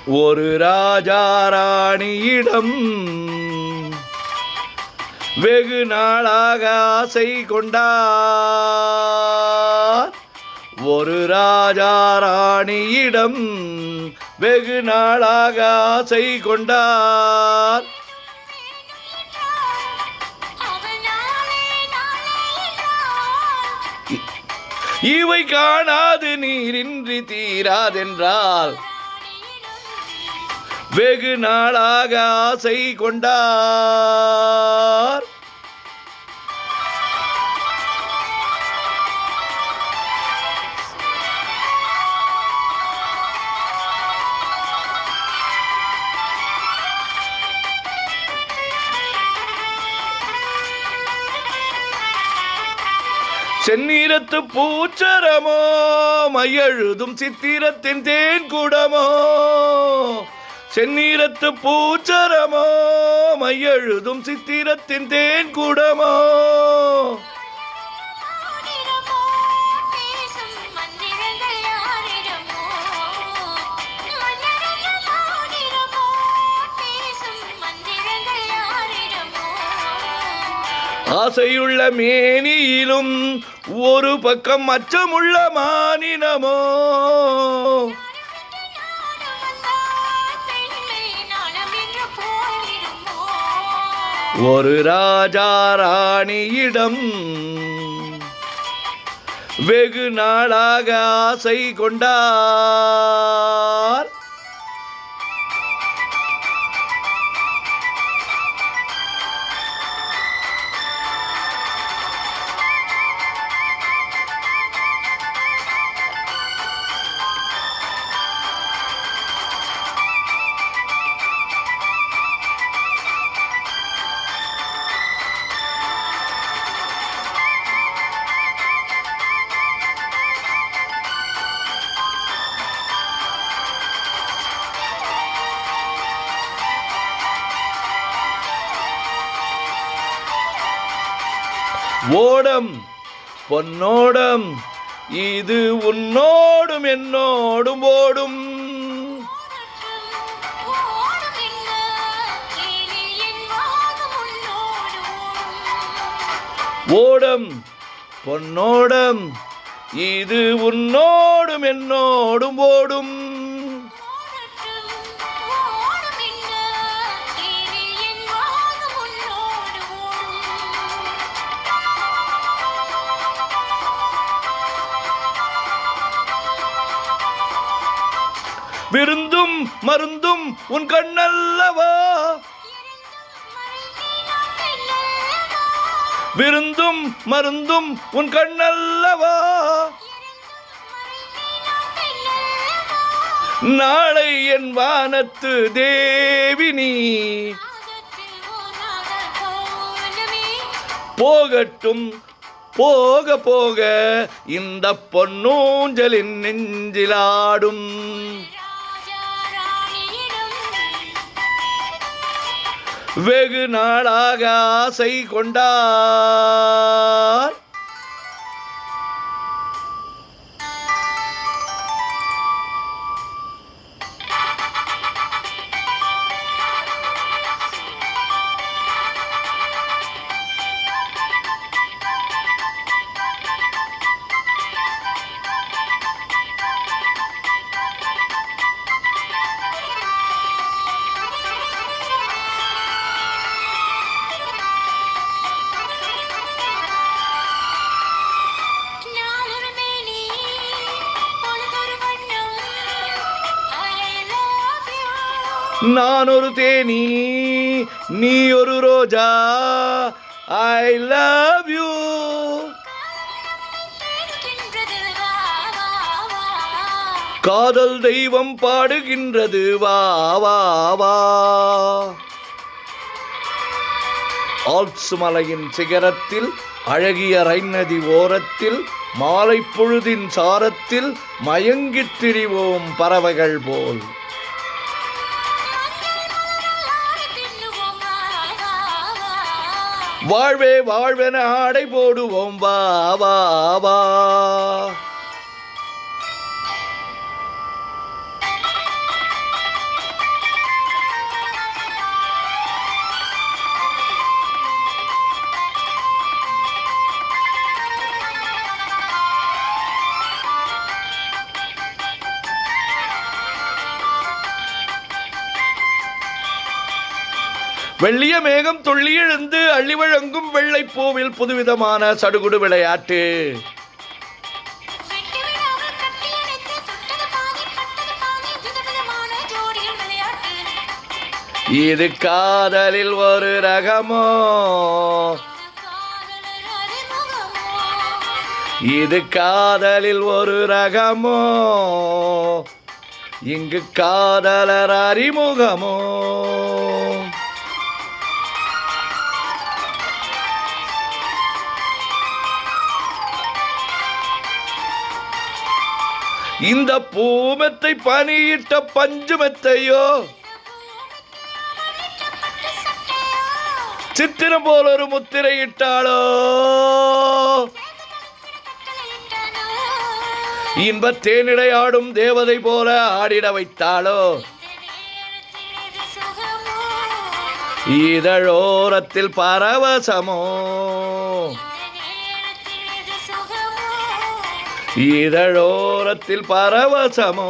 ஒரு ராஜா ராணியிடம் வெகு நாளாக ஆசை கொண்டார். ஒரு ராஜா ராணியிடம் வெகு நாளாக ஆசை கொண்டார். இவை காணாது நீரின்றி தீராதென்றால் வெகு நாளாக ஆசை கொண்டார். செந்நீரத்து பூச்சரமோ மையெழுதும் சித்திரத்தின் தேன் குடமோ. செந்நீரத்து பூச்சரமோ மையெழுதும் சித்திரத்தின் தேன் குடமோ. ஆசையுள்ள மேனியிலும் ஒரு பக்கம் அச்சமுள்ள மானினமோ. ஒரு ராஜா ராணியிடம் வெகு நாளாக ஆசை கொண்டார். ஓடம் பொன்னோடம் இது உன்னோடும் என்னோடும் ஓடும். ஓடம் பொன்னோடம் இது உன்னோடும் என்னோடும் ஓடும். விருந்தும் மருந்தும் உன் கண்ணல்லவா. விருந்தும் மருந்தும் உன் கண்ணல்லவா. நாளை என் வானத்து தேவினி போகட்டும் போக போக இந்த பொன்னூஞ்சலின் நெஞ்சிலாடும். வெகு நாளாக ஆசை கொண்டார். நான் ஒரு தேனி நீ ஒரு ரோஜா ஐ லவ் யூ. காதல் தெய்வம் பாடுகின்றது வா வா வா. ஆல்ப்ஸ் மலையின் சிகரத்தில் அழகிய ரைன் நதி ஓரத்தில் மாலை பொழுதின் சாரத்தில் மயங்கித் திரிவோம் பறவைகள் போல். வாழ்வே வாழ்வென ஆடை போடுவோம் வா வா வா. வெள்ளிய மேகம் துள்ளி எழுந்து அள்ளி வழங்கும் வெள்ளை பூவில் புதுவிதமான சடுகுடு விளையாட்டு. இது காதலில் ஒரு ரகமோ, இது காதலில் ஒரு ரகமோ, இங்கு காதலர் அறிமுகமோ. இந்த பூமெத்தை பனியிட்ட பஞ்சுமெத்தையோ, சித்திரம் போல் ஒரு முத்திரையிட்டாளோ, இன்ப தேனிடை ஆடும் தேவதை போல ஆடிட வைத்தாளோ, இதழோரத்தில் பரவசமோ, இதழோரத்தில் பரவசமோ.